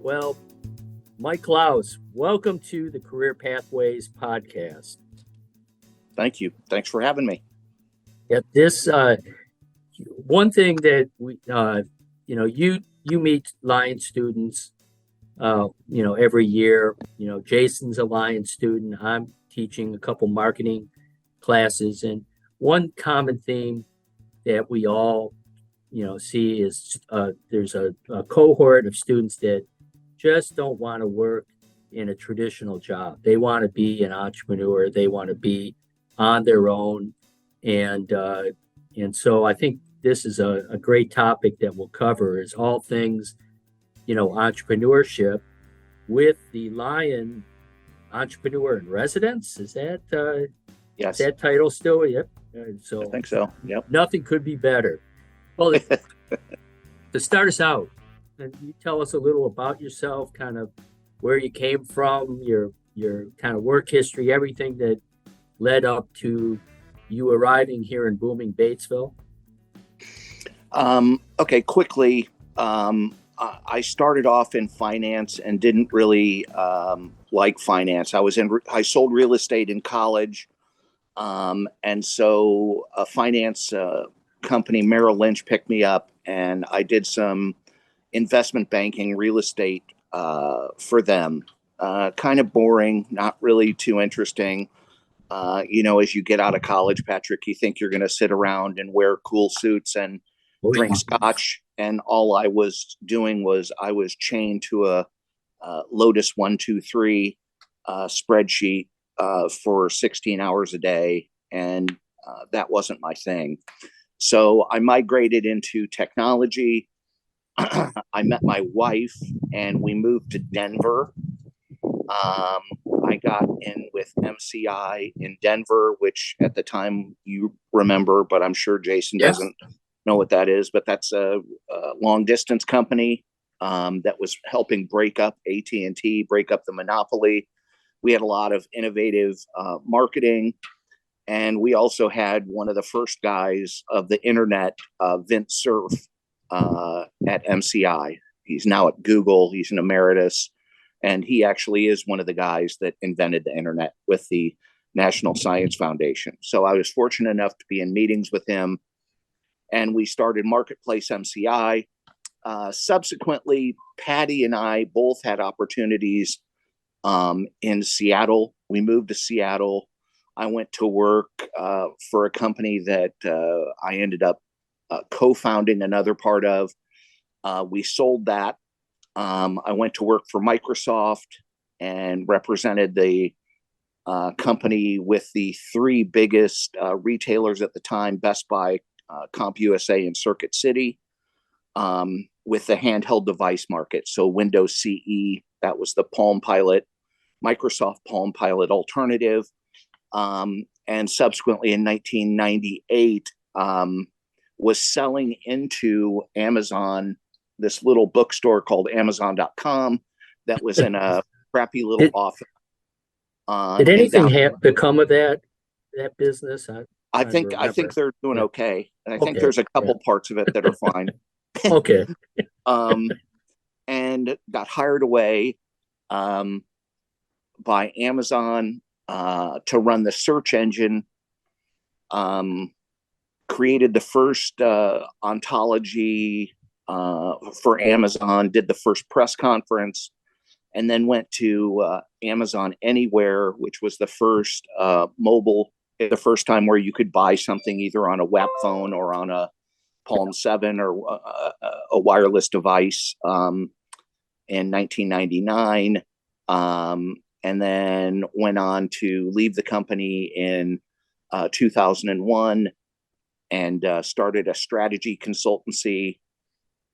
Well, Mike Klaus, welcome to the Career Pathways podcast. Thank you. Thanks for having me. Yeah, this one thing that we, you meet Lyon students, every year. Jayson's a Lyon student. I'm teaching a couple marketing classes, and one common theme that we all, see is there's a cohort of students that just don't want to work in a traditional job. They want to be an entrepreneur. They want to be on their own, and so I think this is a great topic that we'll cover is all things, entrepreneurship with the Lyon Entrepreneur in Residence. Is that Yes, is that title still? Yep. I think so. Yep. Nothing could be better. Well, to start us out, can you tell us a little about yourself, kind of where you came from, your kind of work history, everything that led up to you arriving here in booming Batesville? Okay, quickly. I started off in finance and didn't really like finance. I sold real estate in college, and so a finance company, Merrill Lynch, picked me up, and I did some investment banking, real estate for them. Kind of boring, not really too interesting. As you get out of college, Patrick, you think you're going to sit around and wear cool suits and drink scotch. And all I was doing was I was chained to a Lotus 123 spreadsheet for 16 hours a day. And that wasn't my thing. So I migrated into technology. I met my wife and we moved to Denver. I got in with MCI in Denver, which at the time you remember, but I'm sure Jayson doesn't know what that is. But that's a long distance company that was helping break up AT&T, break up the monopoly. We had a lot of innovative marketing. And we also had one of the first guys of the internet, Vint Cerf, at MCI. He's now at Google. He's an emeritus. And he actually is one of the guys that invented the internet with the National Science Foundation. So I was fortunate enough to be in meetings with him. And we started Marketplace MCI. Subsequently, Patty and I both had opportunities in Seattle. We moved to Seattle. I went to work for a company that I ended up co-founding another part of. We sold that. I went to work for Microsoft and represented the company with the three biggest retailers at the time, Best Buy, CompUSA, and Circuit City, with the handheld device market. So Windows CE, that was the Palm Pilot, Microsoft Palm Pilot alternative. And subsequently in 1998, was selling into Amazon, this little bookstore called Amazon.com that was in a crappy little office. Did anything become of that business? I think they're doing okay. And I think there's a couple parts of it that are fine. Okay. And got hired away by Amazon to run the search engine. Created the first ontology for Amazon, did the first press conference, and then went to Amazon Anywhere, which was the first mobile, the first time where you could buy something either on a web phone or on a Palm 7 or a wireless device in 1999. And then went on to leave the company in 2001 and started a strategy consultancy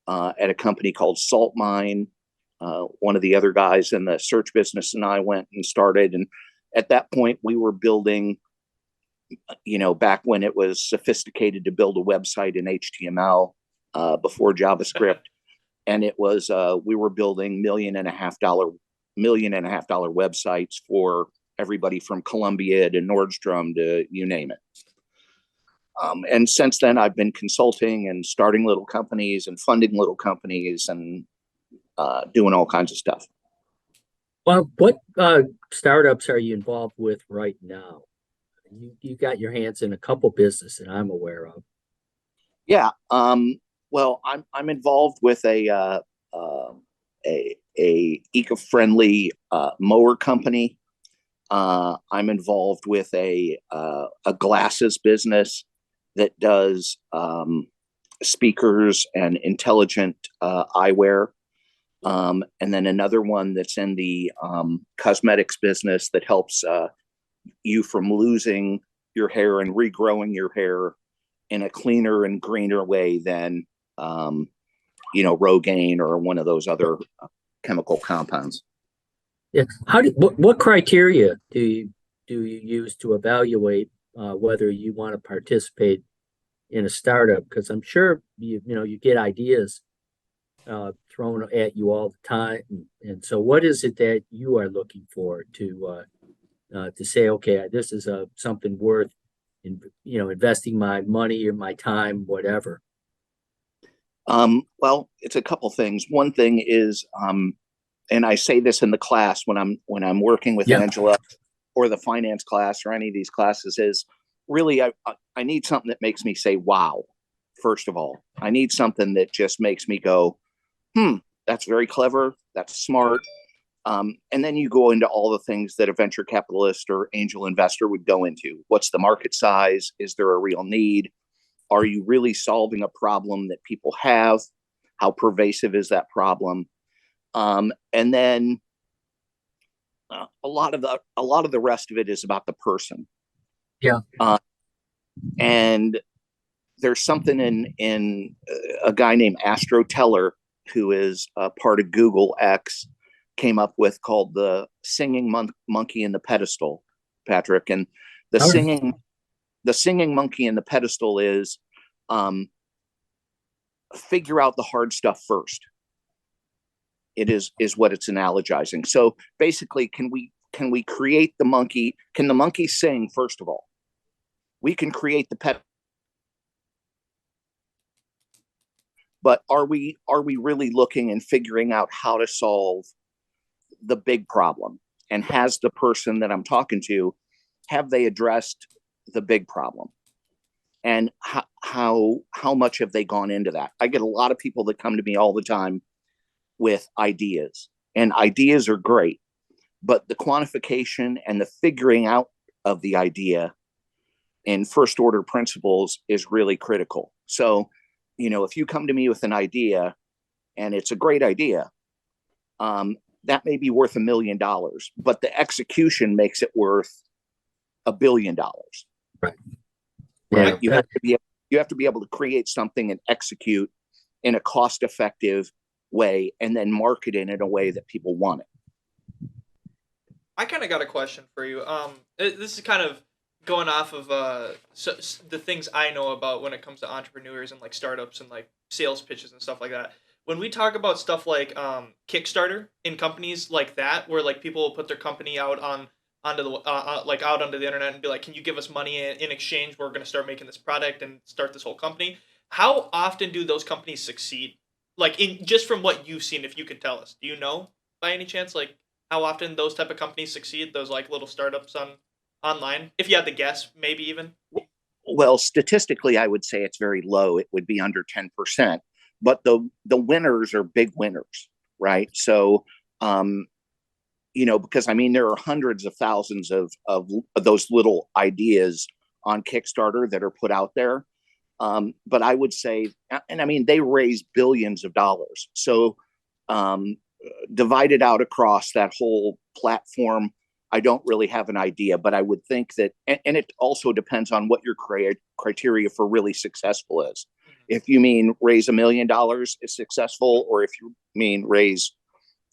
at a company called Salt Mine. One of the other guys in the search business and I went and started. And at that point, we were building, back when it was sophisticated to build a website in HTML before JavaScript. And it was, we were building $1.5 million websites for everybody from Columbia to Nordstrom to you name it. And since then, I've been consulting and starting little companies and funding little companies and doing all kinds of stuff. Well, what startups are you involved with right now? You got your hands in a couple businesses that I'm aware of. Yeah. Well, I'm involved with a eco-friendly mower company. I'm involved with a glasses business that does speakers and intelligent eyewear. And then another one that's in the cosmetics business that helps you from losing your hair and regrowing your hair in a cleaner and greener way than Rogaine or one of those other chemical compounds. Yeah. What criteria do you use to evaluate whether you want to participate in a startup? Because I'm sure you get ideas thrown at you all the time, and so what is it that you are looking for to say, okay, this is something worth investing my money or my time, whatever. Well, it's a couple things. One thing is, and I say this in the class when I'm working with Angela or the finance class or any of these classes, is really I need something that makes me say, wow. First of all, I need something that just makes me go, that's very clever. That's smart. And then you go into all the things that a venture capitalist or angel investor would go into. What's the market size? Is there a real need? Are you really solving a problem that people have? How pervasive is that problem? And then a lot of the rest of it is about the person. Yeah. And there's something in a guy named Astro Teller, who is part of Google X, came up with called the singing monkey in the pedestal, Patrick. And the singing monkey in the pedestal is figure out the hard stuff first. It is what it's analogizing. So basically, can we create the monkey? Can the monkey sing? First of all, we can create the pet. But are we really looking and figuring out how to solve the big problem? And has the person that I'm talking to, have they addressed the big problem? And how much have they gone into that? I get a lot of people that come to me all the time with ideas, and ideas are great, but the quantification and the figuring out of the idea in first order principles is really critical. So, if you come to me with an idea and it's a great idea, that may be worth $1 million, but the execution makes it worth $1 billion. Right. Right. You have to be able to create something and execute in a cost-effective way, and then market it in a way that people want it. I kind of got a question for you. This is kind of going off of the things I know about when it comes to entrepreneurs and like startups and like sales pitches and stuff like that. When we talk about stuff like Kickstarter in companies like that, where like people will put their company out onto the internet and be like, can you give us money in exchange? We're going to start making this product and start this whole company. How often do those companies succeed? Like just from what you've seen, if you could tell us, do you know by any chance, like how often those type of companies succeed? Those like little startups online, if you had to guess, maybe even. Well, statistically, I would say it's very low. It would be under 10%, but the winners are big winners, right? So, because there are hundreds of thousands of those little ideas on Kickstarter that are put out there. But I would say, and they raise billions of dollars. So divided out across that whole platform, I don't really have an idea, but I would think that, and it also depends on what your criteria for really successful is. If you mean raise $1 million is successful, or if you mean raise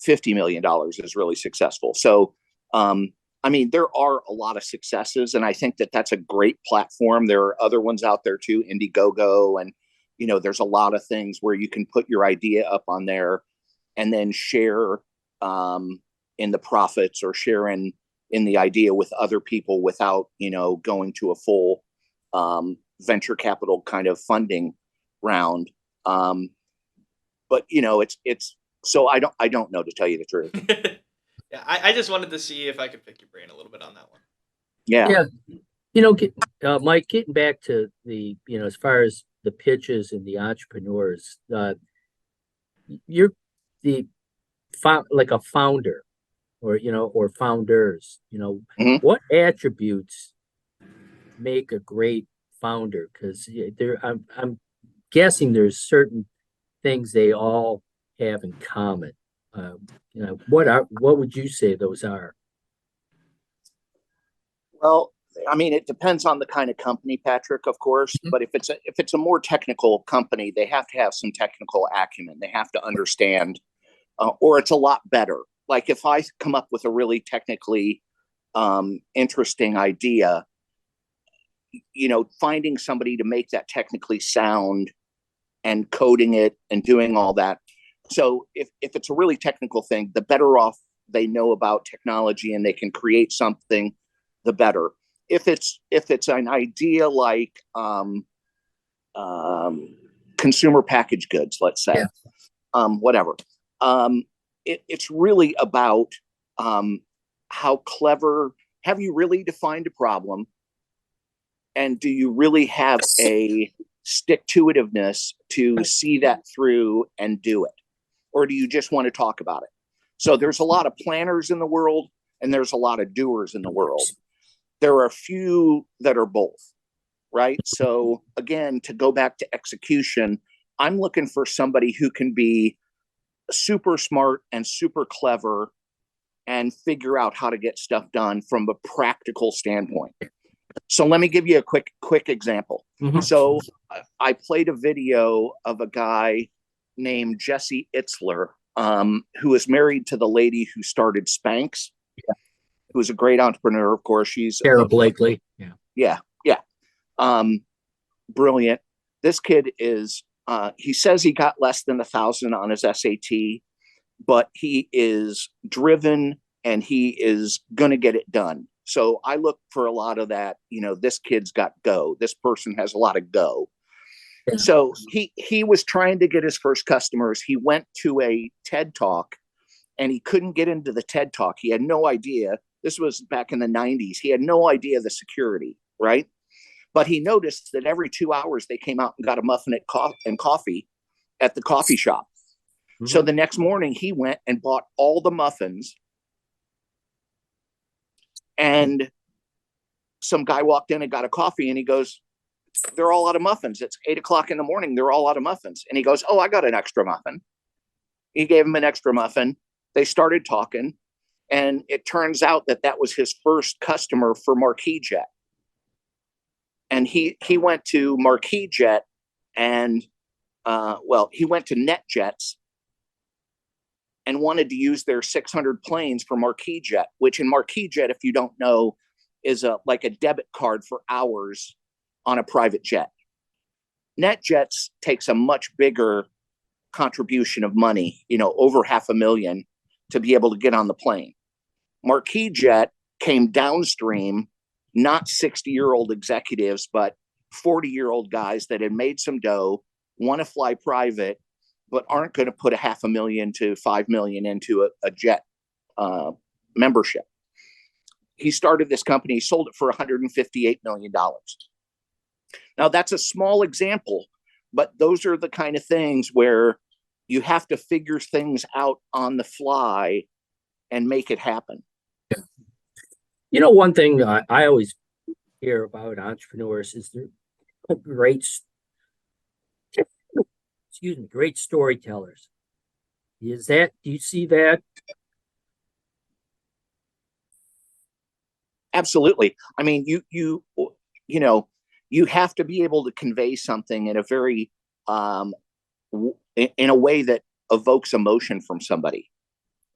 $50 million is really successful. So, there are a lot of successes, and I think that that's a great platform. There are other ones out there too, Indiegogo, and there's a lot of things where you can put your idea up on there and then share in the profits or share in the idea with other people without going to a full venture capital kind of funding round. But it's so I don't know, to tell you the truth. Yeah, I just wanted to see if I could pick your brain a little bit on that one. Yeah. Mike, getting back to the, as far as the pitches and the entrepreneurs, you're the like a founder, or founders, Mhm. what attributes make a great founder? Because I'm guessing there's certain things they all have in common. What would you say those are? Well, I mean, it depends on the kind of company, Patrick, of course. But if it's a more technical company, they have to have some technical acumen. They have to understand, or it's a lot better. Like if I come up with a really technically interesting idea, finding somebody to make that technically sound and coding it and doing all that. So if it's a really technical thing, the better off they know about technology and they can create something, the better. If it's an idea like consumer packaged goods, let's say, whatever, it's really about how clever. Have you really defined a problem? And do you really have a stick-to-itiveness to see that through and do it? Or do you just want to talk about it? So there's a lot of planners in the world and there's a lot of doers in the world. There are a few that are both, right? So again, to go back to execution, I'm looking for somebody who can be super smart and super clever and figure out how to get stuff done from a practical standpoint. So let me give you a quick example. Mhm. So I played a video of a guy named Jesse Itzler, who is married to the lady who started Spanx, who's a great entrepreneur. Of course, she's Sarah Blakely. yeah. Brilliant. This kid is. He says he got less than 1,000 on his SAT, but he is driven and he is going to get it done. So I look for a lot of that. This kid's got go. This person has a lot of go. Yeah. So he was trying to get his first customers. He went to a TED Talk and he couldn't get into the TED Talk. He had no idea. This was back in the 90s. He had no idea the security, right? But he noticed that every 2 hours they came out and got a muffin and coffee at the coffee shop. Mm-hmm. So the next morning he went and bought all the muffins. And some guy walked in and got a coffee and he goes, they're all out of muffins. It's 8 o'clock in the morning. They're all out of muffins. And he goes, oh, I got an extra muffin. He gave him an extra muffin. They started talking. And it turns out that was his first customer for Marquis Jet. And he went to Marquis Jet and, he went to NetJets and wanted to use their 600 planes for Marquis Jet, which in Marquis Jet, if you don't know, is like a debit card for hours on a private jet. NetJets takes a much bigger contribution of money, over $500,000 to be able to get on the plane. Marquis Jet came downstream, not 60-year-old executives, but 40-year-old guys that had made some dough, want to fly private, but aren't going to put $500,000 to $5 million into a jet membership. He started this company, he sold it for $158 million. Now, that's a small example, but those are the kind of things where you have to figure things out on the fly and make it happen. One thing I always hear about entrepreneurs is they're great storytellers. Do you see that? Absolutely. I mean, you have to be able to convey something in a very in a way that evokes emotion from somebody,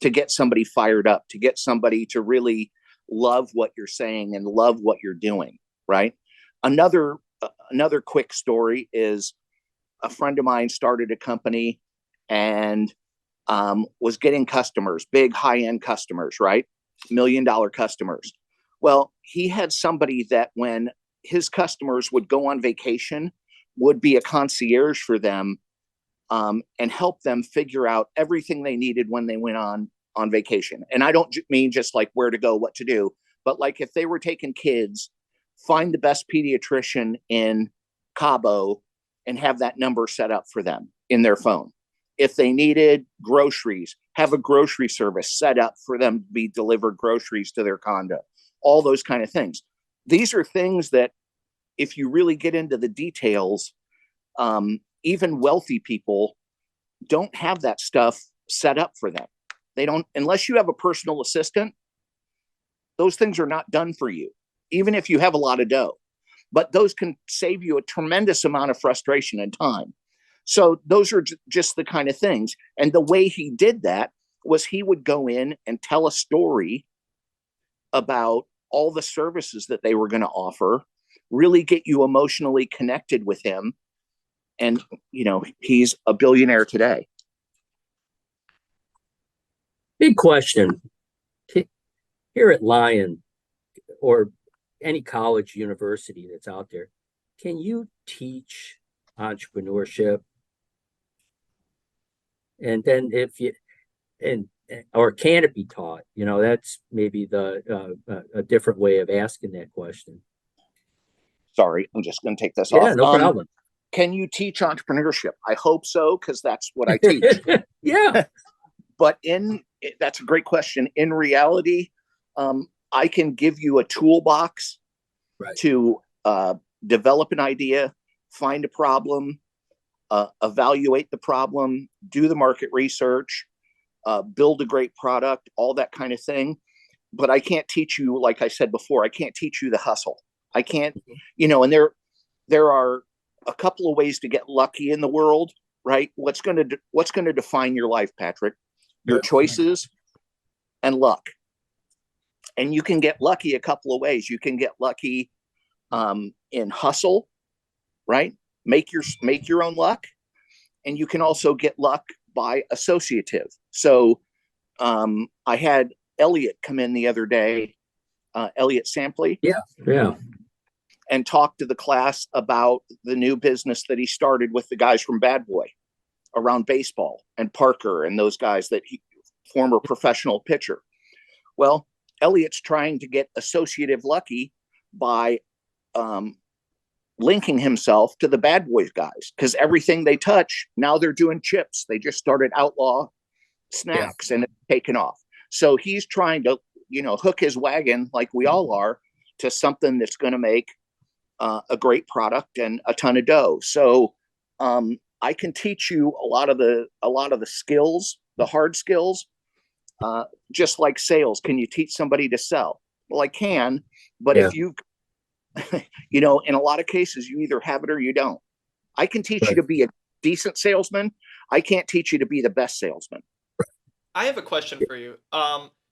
to get somebody fired up, to get somebody to really love what you're saying and love what you're doing, right? Another quick story is a friend of mine started a company and was getting customers, big high-end customers, right? $1 million customers. Well, he had somebody that when his customers would go on vacation, would be a concierge for them, and help them figure out everything they needed when they went on vacation. And I don't mean just like where to go, what to do, but like if they were taking kids, find the best pediatrician in Cabo and have that number set up for them in their phone. If they needed groceries, have a grocery service set up for them to be delivered groceries to their condo, all those kind of things. These are things that if you really get into the details, even wealthy people don't have that stuff set up for them. They don't, unless you have a personal assistant, those things are not done for you, even if you have a lot of dough. But those can save you a tremendous amount of frustration and time. So those are just the kind of things. And the way he did that was he would go in and tell a story about all the services that they were going to offer, really get you emotionally connected with him. And, you know, he's a billionaire today. Big question. Here at Lyon or any college, university that's out there, can you teach entrepreneurship? And then if you, or can it be taught? You know, that's maybe a different way of asking that question. Sorry, I'm just going to take this off. Yeah, no problem. Can you teach entrepreneurship? I hope so, because that's what I teach. Yeah. But that's a great question. In reality, I can give you a toolbox to develop an idea, find a problem, evaluate the problem, do the market research, build a great product, all that kind of thing. But I can't teach you, like I said before, I can't teach you the hustle. I can't, you know, and there are a couple of ways to get lucky in the world, right? What's going to define your life, Patrick? Your choices and luck. And you can get lucky a couple of ways. You can get lucky in hustle, right? Make your own luck. And you can also get luck by associative. So I had Elliot come in the other day, Elliot Sampley. Yeah. And talk to the class about the new business that he started with the guys from Bad Boy around baseball, and Parker and those guys that former professional pitcher. Well, Elliot's trying to get associative lucky by linking himself to the Bad Boys guys, because everything they touch, now they're doing chips. They just started Outlaw Snacks and it's taken off. So he's trying to, you know, hook his wagon, like we all are, to something that's going to make a great product and a ton of dough. So I can teach you a lot of the skills, the hard skills, just like sales. Can you teach somebody to sell? Well, I can, but if you, you know, in a lot of cases, you either have it or you don't. I can teach you to be a decent salesman. I can't teach you to be the best salesman. I have a question for you.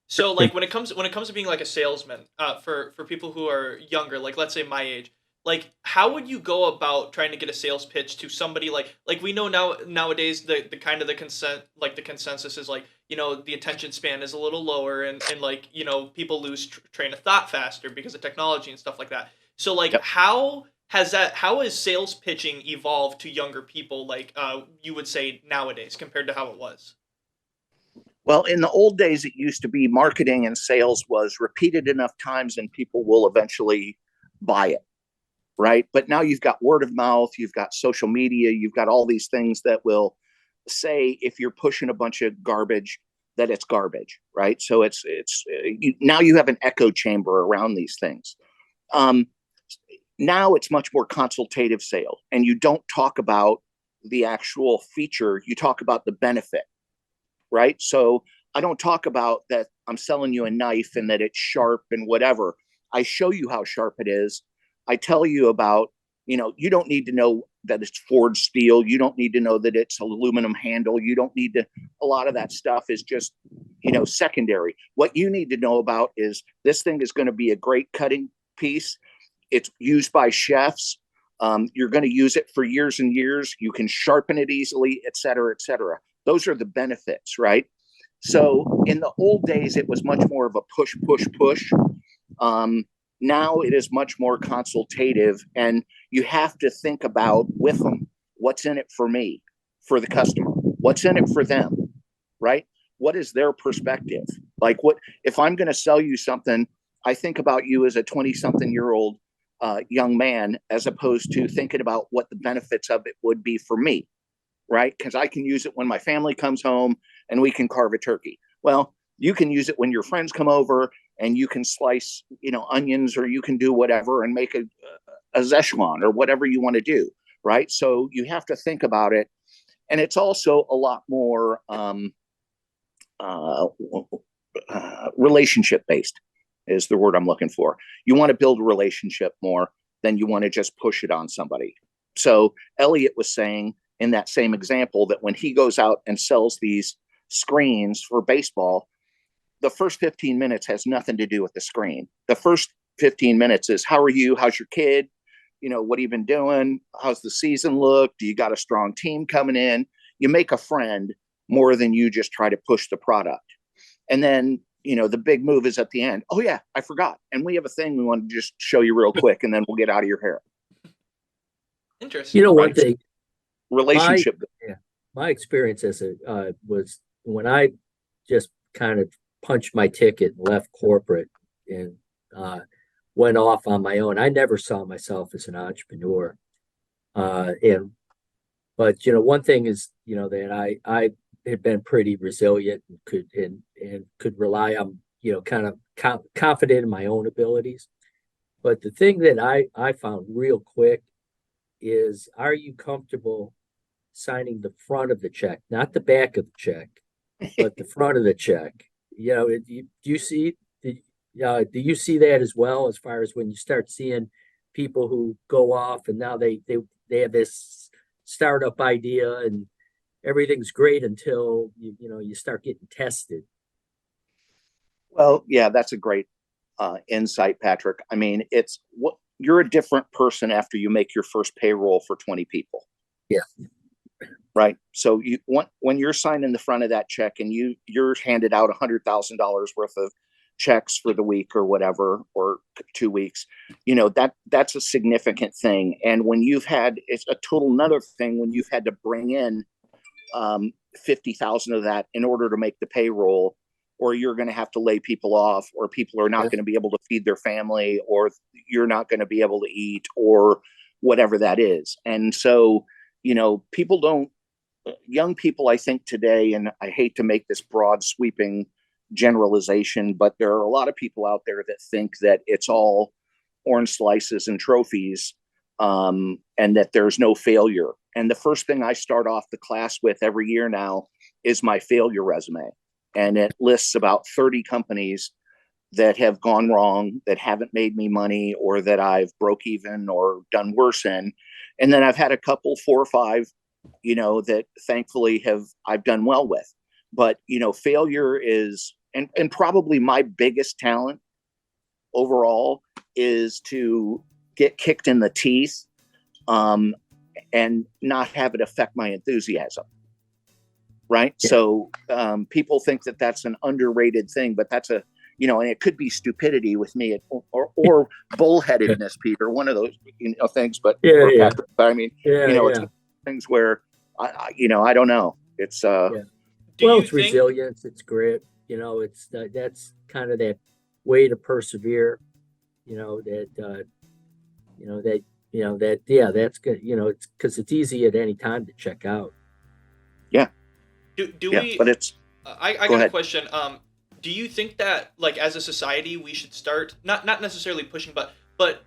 So like when it comes to being like a salesman, for people who are younger, like let's say my age, like how would you go about trying to get a sales pitch to somebody like we know nowadays the consensus is like, you know, the attention span is a little lower and like, you know, people lose train of thought faster because of technology and stuff like that. So like how has sales pitching evolved to younger people, like you would say nowadays compared to how it was? Well, in the old days, it used to be marketing and sales was repeated enough times and people will eventually buy it, right? But now you've got word of mouth, you've got social media, you've got all these things that will say if you're pushing a bunch of garbage, that it's garbage, right? So now you have an echo chamber around these things. Now it's much more consultative sale, and you don't talk about the actual feature, you talk about the benefit. Right. So I don't talk about that I'm selling you a knife and that it's sharp and whatever. I show you how sharp it is. I tell you about, you know, you don't need to know that it's forged steel. You don't need to know that it's aluminum handle. You don't need to, a lot of that stuff is just, you know, secondary. What you need to know about is this thing is going to be a great cutting piece. It's used by chefs. You're going to use it for years and years. You can sharpen it easily, et cetera, et cetera. Those are the benefits, right? So in the old days, it was much more of a push. now it is much more consultative, and you have to think about with them, what's in it for me, for the customer, what's in it for them, right? What is their perspective? Like, what if I'm going to sell you something? I think about you as a 20-something-year-old young man, as opposed to thinking about what the benefits of it would be for me, right? Because I can use it when my family comes home and we can carve a turkey. Well, you can use it when your friends come over and you can slice, onions, or you can do whatever and make a Szechuan or whatever you want to do, right? So you have to think about it. And it's also a lot more relationship based is the word I'm looking for. You want to build a relationship more than you want to just push it on somebody. So Elliot was saying in that same example that when he goes out and sells these screens for baseball, the first 15 minutes has nothing to do with the screen. The first 15 minutes is, how are you? How's your kid? What have you been doing? How's the season look? Do you got a strong team coming in? You make a friend more than you just try to push the product. And then, the big move is at the end. Oh yeah, I forgot. And we have a thing we want to just show you real quick, and then we'll get out of your hair. Interesting. One thing, relationship. My experience as was when I just kind of punched my ticket and left corporate and went off on my own. I never saw myself as an entrepreneur. But one thing is, that I had been pretty resilient and could rely on, kind of confident in my own abilities. But the thing that I found real quick is, are you comfortable signing the front of the check, not the back of the check, but the front of the check? Do you see that as well, as far as when you start seeing people who go off and now they have this startup idea and everything's great until you start getting tested? Well, yeah, that's a great insight, Patrick. I mean, you're a different person after you make your first payroll for 20 people. Yeah. Right. So when you're signing the front of that check and you're handed out $100,000 worth of checks for the week or whatever, or 2 weeks, that's a significant thing. And when it's a total another thing when you've had to bring in 50,000 of that in order to make the payroll, or you're going to have to lay people off, or people are not going to be able to feed their family, or you're not going to be able to eat, or whatever that is. And so, young people, I think today, and I hate to make this broad sweeping generalization, but there are a lot of people out there that think that it's all orange slices and trophies, and that there's no failure. And the first thing I start off the class with every year now is my failure resume. And it lists about 30 companies that have gone wrong, that haven't made me money, or that I've broke even or done worse in. And then I've had a couple, 4 or 5, that thankfully I've done well with. But, failure is, and probably my biggest talent overall is to get kicked in the teeth, and not have it affect my enthusiasm. Right. Yeah. So people think that that's an underrated thing, but that's and it could be stupidity with me, or bullheadedness, Peter, one of those, things, but, Patrick, but I mean, it's things where I don't know. It's, it's resilience, it's grit, it's that's kind of that way to persevere, that's good. It's because it's easy at any time to check out. Yeah. But it's, I got a question. Do you think that, like, as a society, we should start not necessarily pushing, but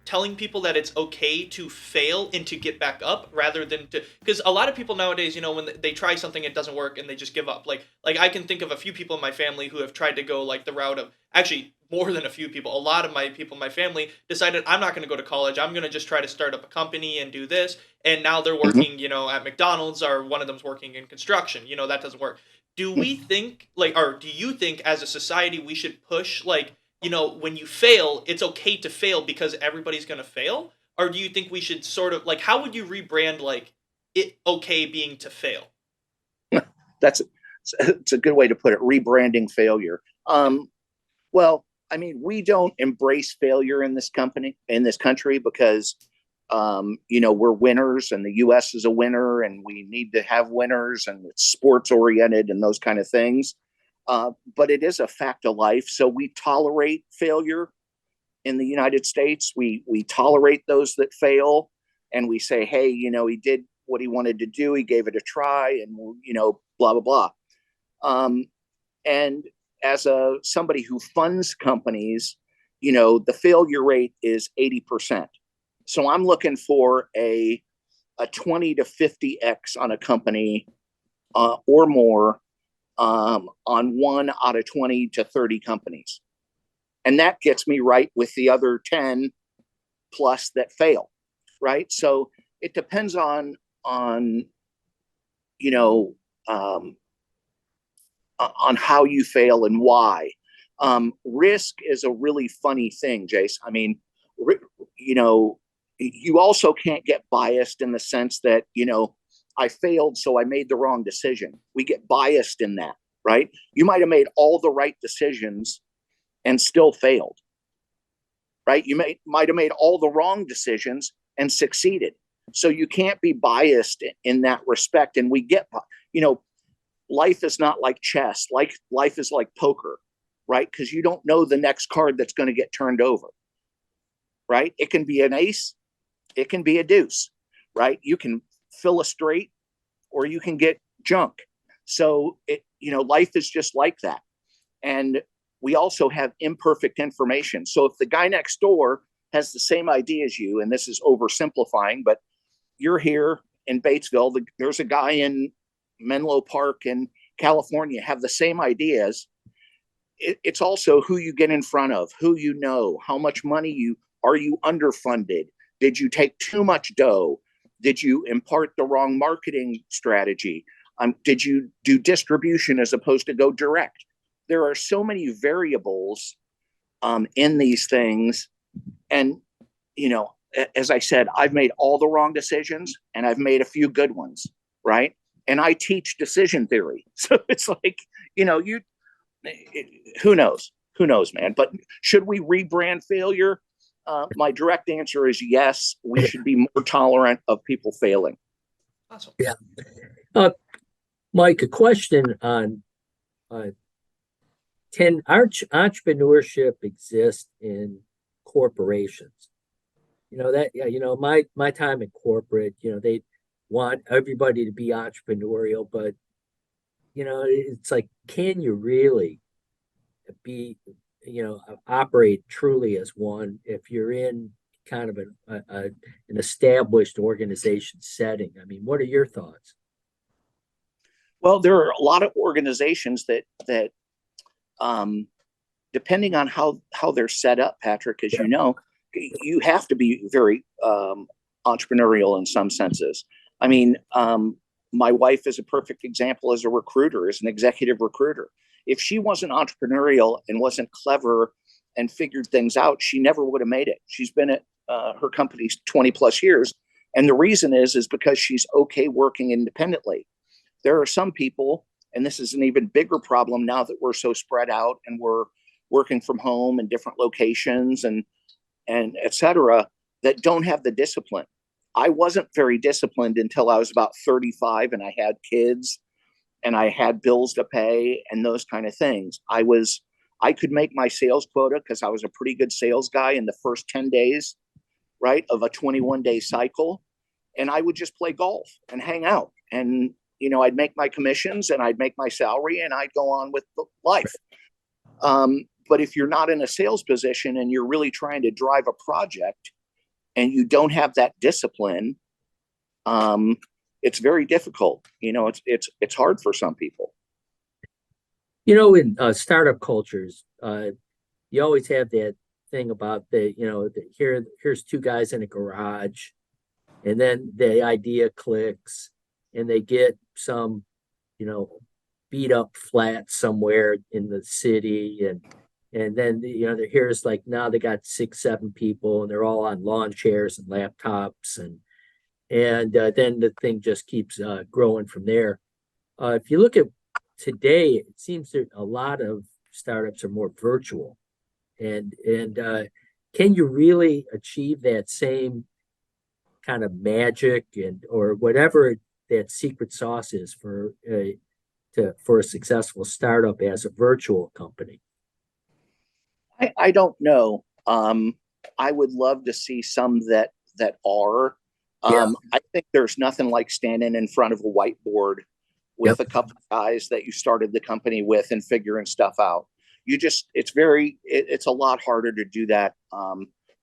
telling people that it's okay to fail and to get back up, rather than because a lot of people nowadays, when they try something, it doesn't work and they just give up. Like I can think of a few people in my family who have tried to go like the route of, actually more than a few people, a lot of my people in my family decided, I'm not going to go to college. I'm going to just try to start up a company and do this. And now they're working, at McDonald's, or one of them's working in construction. That doesn't work. Do we think, or do you think as a society we should push, when you fail, it's okay to fail because everybody's going to fail? Or do you think we should sort of, how would you rebrand, it okay being to fail? It's a good way to put it, rebranding failure. Well, I mean, we don't embrace failure in this country, because we're winners, and the US is a winner, and we need to have winners, and it's sports oriented and those kind of things. But it is a fact of life. So we tolerate failure in the United States. We tolerate those that fail, and we say, hey, he did what he wanted to do. He gave it a try, and blah, blah, blah. And as somebody who funds companies, the failure rate is 80%. So I'm looking for a 20 to 50x on a company, or more, on 1 out of 20 to 30 companies. And that gets me right with the other 10 plus that fail, right? So it depends on how you fail and why. Risk is a really funny thing, Jayson. I mean, you also can't get biased in the sense that, I failed, so I made the wrong decision. We get biased in that, right? You might have made all the right decisions and still failed, right? You might have made all the wrong decisions and succeeded. So you can't be biased in that respect. And we get, life is not like chess. Life is like poker, right? Because you don't know the next card that's going to get turned over, right? It can be an ace, it can be a deuce, right? You can fill a straight, or you can get junk. So life is just like that. And we also have imperfect information. So if the guy next door has the same idea as you, and this is oversimplifying, but you're here in Batesville, there's a guy in Menlo Park in California have the same ideas. It's also who you get in front of, who how much money are you underfunded? Did you take too much dough? Did you impart the wrong marketing strategy? Did you do distribution as opposed to go direct? There are so many variables in these things. And, as I said, I've made all the wrong decisions, and I've made a few good ones, right? And I teach decision theory. So it's like, who knows? Who knows, man? But should we rebrand failure? My direct answer is yes. We should be more tolerant of people failing. Awesome. Yeah. Mike, a question on can entrepreneurship exist in corporations? My time in corporate, they want everybody to be entrepreneurial, but it's like, can you really be operate truly as one if you're in kind of an established organization setting? I mean, what are your thoughts? Well, there are a lot of organizations that depending on how they're set up, Patrick, as you know, you have to be very entrepreneurial in some senses. I mean, my wife is a perfect example as a recruiter, as an executive recruiter. If she wasn't entrepreneurial and wasn't clever and figured things out, she never would have made it. She's been at her company's 20 plus years. And the reason is because she's okay working independently. There are some people, and this is an even bigger problem now that we're so spread out and we're working from home in different locations and et cetera, that don't have the discipline. I wasn't very disciplined until I was about 35 and I had kids and I had bills to pay and those kind of things. I could make my sales quota because I was a pretty good sales guy in the first 10 days, right, of a 21-day cycle. And I would just play golf and hang out. And, I'd make my commissions and I'd make my salary and I'd go on with life. But if you're not in a sales position and you're really trying to drive a project and you don't have that discipline, it's very difficult. It's hard for some people. In startup cultures, you always have that thing about here's two guys in a garage, and then the idea clicks, and they get some, beat up flat somewhere in the city, and then here's like now they got 6-7 people, and they're all on lawn chairs and laptops, and then the thing just keeps growing from there. If you look at today, it seems that a lot of startups are more virtual. And can you really achieve that same kind of magic or whatever that secret sauce is for a successful startup as a virtual company? I don't know. I would love to see some that are. Yeah. I think there's nothing like standing in front of a whiteboard Yep. with a couple of guys that you started the company with and figuring stuff out. It's a lot harder to do that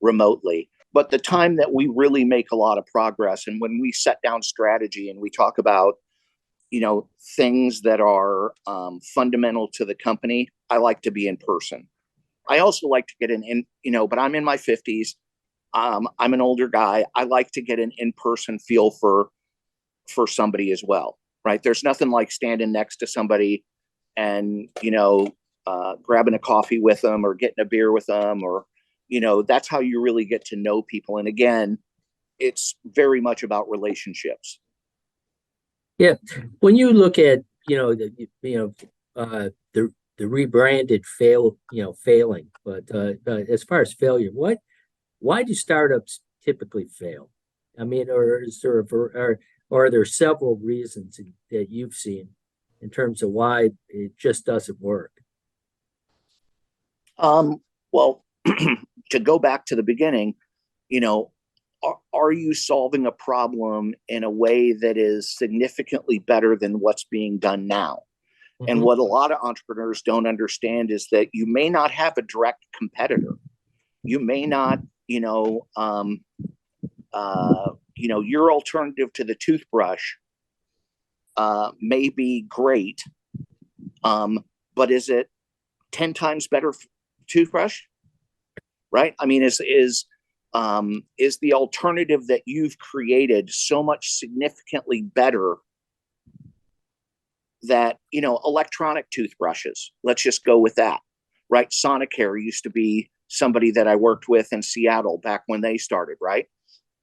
remotely. But the time that we really make a lot of progress, and when we set down strategy and we talk about, things that are fundamental to the company, I like to be in person. I also like to get but I'm in my 50s. I'm an older guy. I like to get an in-person feel for somebody as well, right? There's nothing like standing next to somebody and, grabbing a coffee with them or getting a beer with them, or, that's how you really get to know people. And again, it's very much about relationships. Yeah. When you look at, the rebranded failing, but as far as failure, why do startups typically fail? I mean, or is there or are there several reasons that you've seen in terms of why it just doesn't work? Well, to go back to the beginning, are you solving a problem in a way that is significantly better than what's being done now? And Mm-hmm. what a lot of entrepreneurs don't understand is that you may not have a direct competitor. You may not, your alternative to the toothbrush may be great, but is it 10 times better toothbrush? Right? I mean, is the alternative that you've created so much significantly better that, electronic toothbrushes, let's just go with that, right? Sonicare used to be somebody that I worked with in Seattle back when they started, right?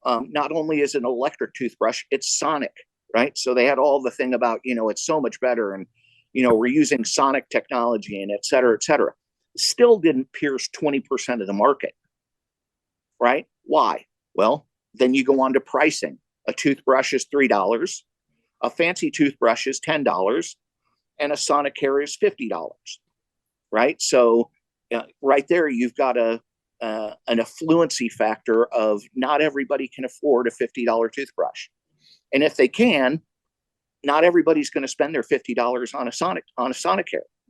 Not only is it an electric toothbrush, it's sonic, right? So they had all the thing about, it's so much better, and, we're using sonic technology and et cetera, et cetera. Still didn't pierce 20% of the market, right? Why? Well, then you go on to pricing. A toothbrush is $3, a fancy toothbrush is $10, and a Sonicare is $50, right? So right there, you've got an affluency factor of not everybody can afford a $50 toothbrush. And if they can, not everybody's going to spend their $50 on a Sonicare,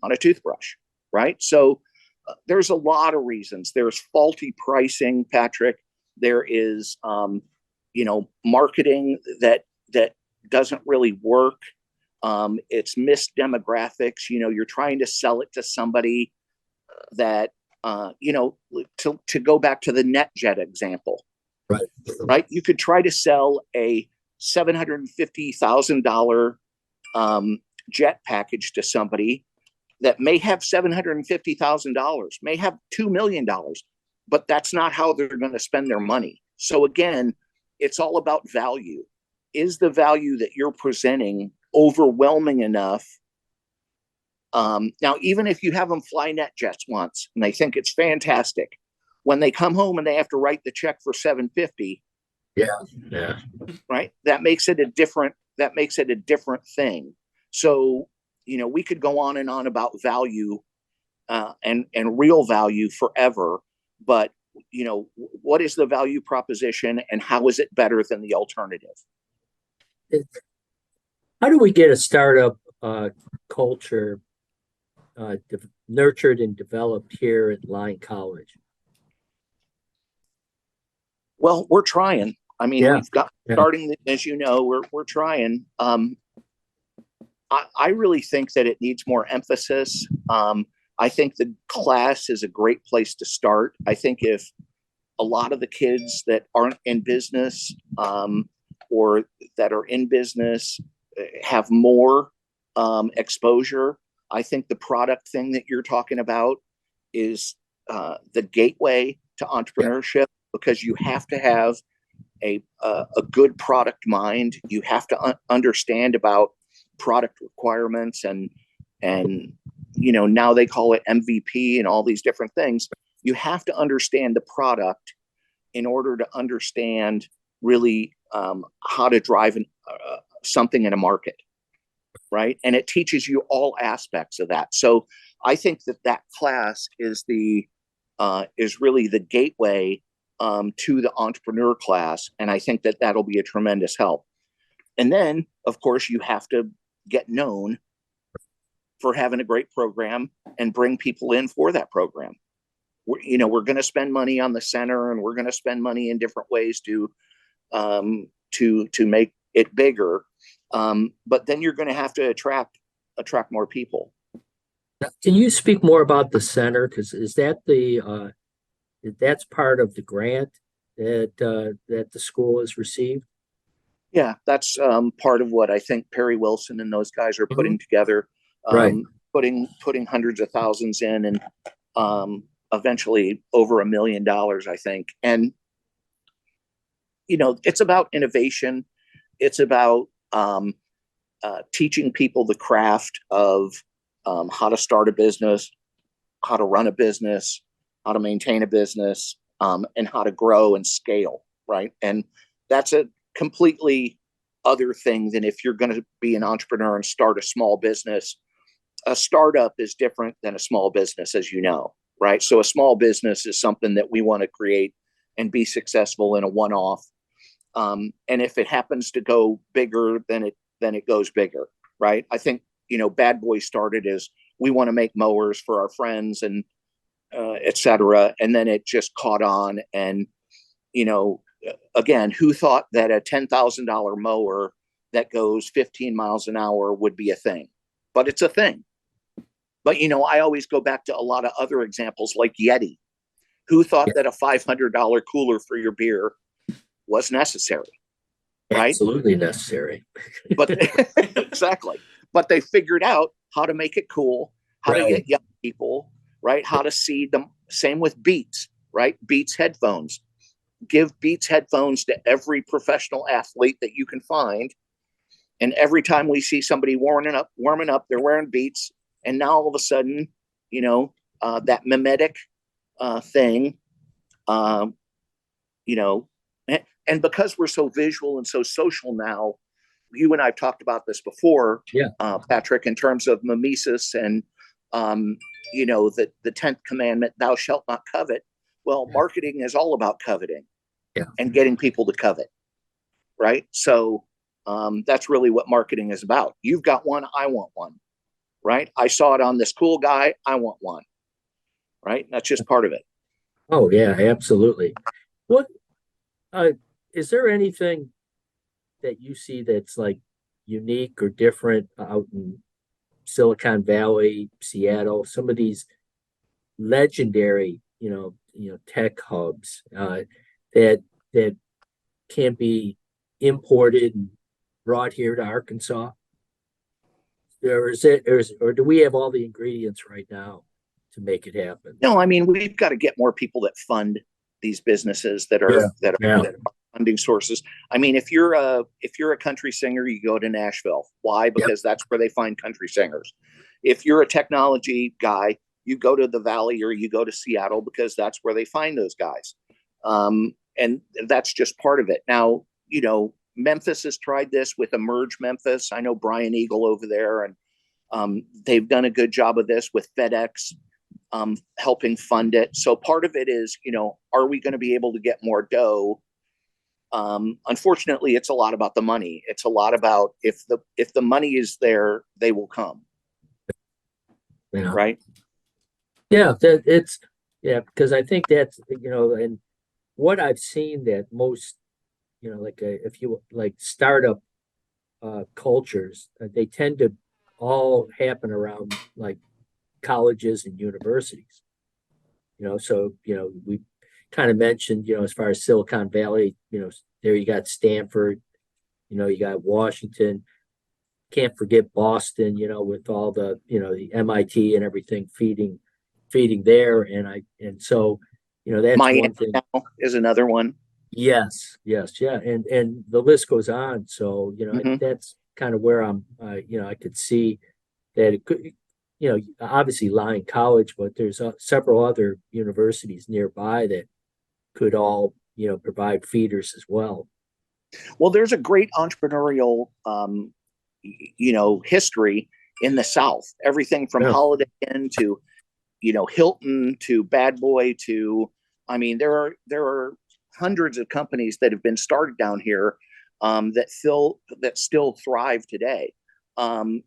on a toothbrush, right? So there's a lot of reasons. There's faulty pricing, Patrick. There is, marketing that doesn't really work. It's missed demographics. You're trying to sell it to somebody that, to go back to the NetJet example, right? You could try to sell a $750,000 jet package to somebody that may have $750,000, may have $2 million, but that's not how they're going to spend their money. So again, it's all about value. Is the value that you're presenting overwhelming enough? Now, even if you have them fly NetJets once and they think it's fantastic, when they come home and they have to write the check for $750, Yeah. right? That makes it a different thing. So, we could go on and on about value and real value forever, but what is the value proposition and how is it better than the alternative? How do we get a startup culture nurtured and developed here at Lyon College? Well, we're trying. I mean, Yeah. we've got starting, as you know, we're trying. I really think that it needs more emphasis. I think the class is a great place to start. I think if a lot of the kids that aren't in business or that are in business have more exposure, I think the product thing that you're talking about is the gateway to entrepreneurship, because you have to have a good product mind. You have to understand about product requirements and now they call it MVP and all these different things. you have to understand the product in order to understand really how to drive something in a market, right? And it teaches you all aspects of that. So I think that class is really the gateway to the entrepreneur class, and I think that'll be a tremendous help. And then, of course, you have to get known for having a great program and bring people in for that program. We're going to spend money on the center, and we're going to spend money in different ways to make it bigger. But then you're going to have to attract more people. Can you speak more about the center? Because is that that's part of the grant that the school has received? Yeah, that's part of what I think Perry Wilson and those guys are putting together. Right. Putting hundreds of thousands in, and eventually over $1 million, I think. And it's about innovation. It's about teaching people the craft of how to start a business, how to run a business, how to maintain a business, and how to grow and scale, right? And that's a completely other thing than if you're going to be an entrepreneur and start a small business. A startup is different than a small business, as you know, right? So a small business is something that we want to create and be successful in a one-off. And if it happens to go bigger, then it goes bigger, right? I think, Bad Boy started as we want to make mowers for our friends and et cetera. And then it just caught on. And, again, who thought that a $10,000 mower that goes 15 miles an hour would be a thing? But it's a thing. But, I always go back to a lot of other examples like Yeti. Who thought that a $500 cooler for your beer was necessary? Right? Absolutely necessary. But exactly. But they figured out how to make it cool, how to get young people, right? How to seed them. Same with Beats, right? Beats headphones. Give Beats headphones to every professional athlete that you can find. And every time we see somebody warming up, they're wearing Beats. And now all of a sudden, that mimetic thing, and because we're so visual and so social now, you and I've talked about this before, Patrick, in terms of mimesis and, the 10th commandment, thou shalt not covet. Well, marketing is all about coveting and getting people to covet, right? So that's really what marketing is about. You've got one, I want one, right? I saw it on this cool guy, I want one, right? That's just part of it. Oh, yeah, absolutely. What is there anything that you see that's like unique or different out in Silicon Valley, Seattle, some of these legendary, tech hubs that can be imported and brought here to Arkansas? Or do we have all the ingredients right now to make it happen? No, I mean, we've got to get more people that fund these businesses that are funding sources. I mean, if you're a country singer, you go to Nashville. Why? Because that's where they find country singers. If you're a technology guy, you go to the Valley or you go to Seattle because that's where they find those guys. And that's just part of it. Now, Memphis has tried this with Emerge Memphis. I know Brian Eagle over there, and they've done a good job of this with FedEx helping fund it. So part of it is, are we going to be able to get more dough? Unfortunately, it's a lot about the money. It's a lot about if the money is there, they will come. Yeah. Right? Yeah, because I think that's, and what I've seen that most, if you like startup cultures, they tend to all happen around like colleges and universities. So we kind of mentioned, as far as Silicon Valley, there you got Stanford, you got Washington. Can't forget Boston, with all the, the MIT and everything feeding there. And so, that's Miami one thing. now is another one. Yes, yeah. And the list goes on. So, that's kind of where I'm, I could see that it could, obviously Lyon College, but there's several other universities nearby that could all, provide feeders as well. Well, there's a great entrepreneurial, history in the South. Everything from Yeah. Holiday Inn to, Hilton to Bad Boy to, I mean, there are hundreds of companies that have been started down here that still thrive today.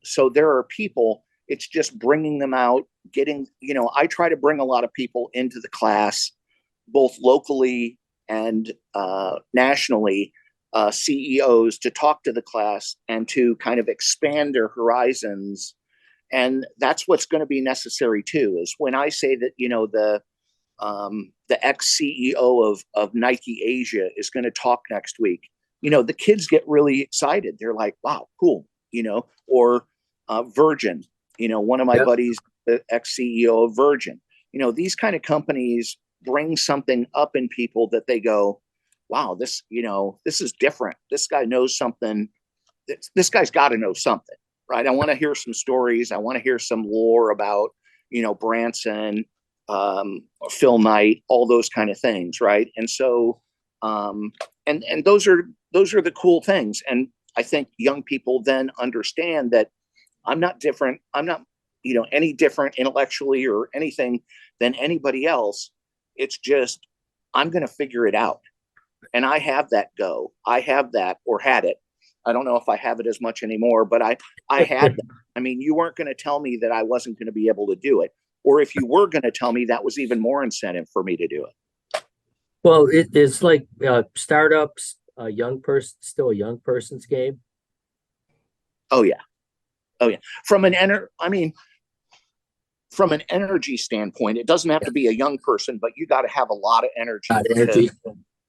So there are people. It's just bringing them out, getting. I try to bring a lot of people into the class, both locally and nationally, CEOs to talk to the class and to kind of expand their horizons. And that's what's going to be necessary too. Is when I say that the ex CEO of Nike Asia is going to talk next week. The kids get really excited. They're like, "Wow, cool!" Or Virgin. One of my Yep. buddies, the ex CEO of Virgin. These kind of companies bring something up in people that they go, wow, this is different. This guy knows something. This guy's got to know something, right? I want to hear some stories. I want to hear some lore about, Branson, Phil Knight, all those kind of things, right? And so, and those are the cool things. And I think young people then understand that I'm not different. I'm not, any different intellectually or anything than anybody else. It's just, I'm going to figure it out. And I have that go. I have that, or had it. I don't know if I have it as much anymore, but I had that. I mean, you weren't going to tell me that I wasn't going to be able to do it. Or if you were going to tell me, that was even more incentive for me to do it. Well, it's like startups, still a young person's game. Oh yeah. Oh yeah. From an energy standpoint, it doesn't have to be a young person, but you got to have a lot of energy. Energy.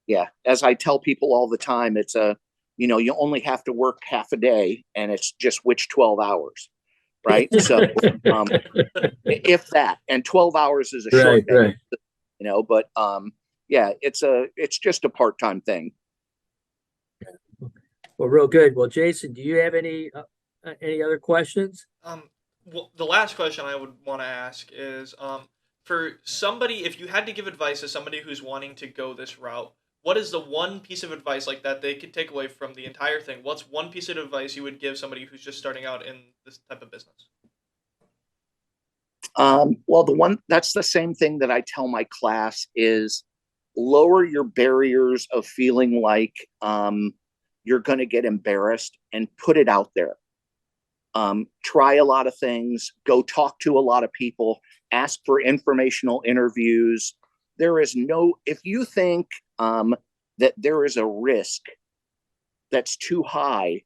Yeah. As I tell people all the time, it's you only have to work half a day, and it's just which 12 hours, right? So if that, and 12 hours is a short day, right. But yeah, it's just a part-time thing. Well, real good. Well, Jayson, do you have any other questions? Well, the last question I would want to ask is, for somebody, if you had to give advice to somebody who's wanting to go this route, what is the one piece of advice like that they could take away from the entire thing? What's one piece of advice you would give somebody who's just starting out in this type of business? Well, that's the same thing that I tell my class is lower your barriers of feeling like you're going to get embarrassed, and put it out there. Try a lot of things, go talk to a lot of people, ask for informational interviews. If you think that there is a risk that's too high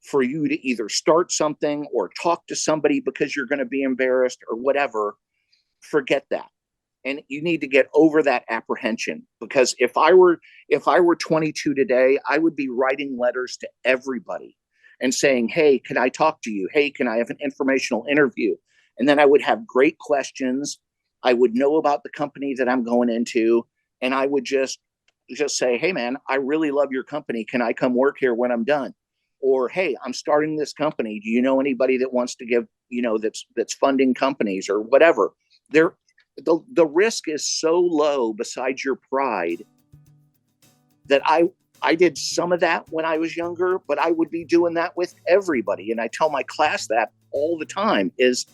for you to either start something or talk to somebody because you're going to be embarrassed or whatever, forget that. And you need to get over that apprehension, because if I were 22 today, I would be writing letters to everybody and saying, hey, can I talk to you? Hey, can I have an informational interview? And then I would have great questions. I would know about the company that I'm going into, and I would just say, hey man, I really love your company. Can I come work here when I'm done? Or, hey, I'm starting this company. Do you know anybody that wants to give, that's funding companies or whatever? The risk is so low besides your pride that I did some of that when I was younger, but I would be doing that with everybody. And I tell my class that all the time is,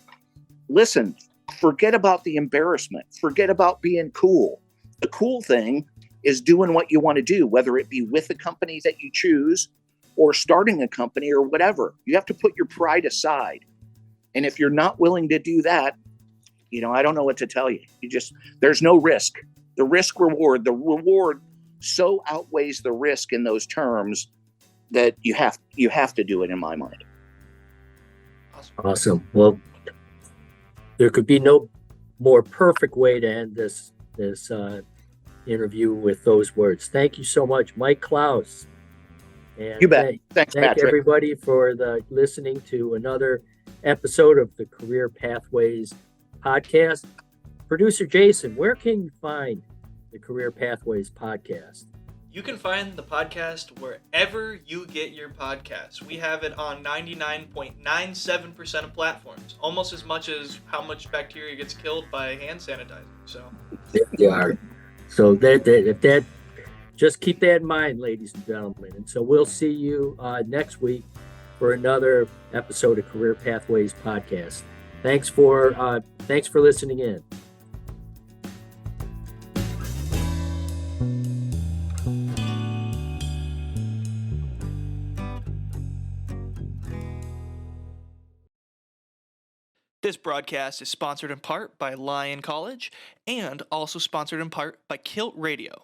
listen, forget about the embarrassment. Forget about being cool. The cool thing is doing what you want to do, whether it be with the company that you choose or starting a company or whatever. You have to put your pride aside. And if you're not willing to do that, I don't know what to tell you. There's no risk. The reward so outweighs the risk in those terms that you have to do it, in my mind. Awesome. Well, there could be no more perfect way to end this interview with those words. Thank you so much, Mike Klaus. And you bet. Thanks, thank Patrick. everybody for listening to another episode of the Career Pathways podcast. Producer Jayson, where can you find the Career Pathways podcast? You can find the podcast wherever you get your podcasts. We have it on 99.97% of platforms, almost as much as how much bacteria gets killed by hand sanitizer. So They are. So that just keep that in mind, ladies and gentlemen. And so we'll see you next week for another episode of Career Pathways Podcast. Thanks for listening in. this broadcast is sponsored in part by Lyon College and also sponsored in part by KILT Radio.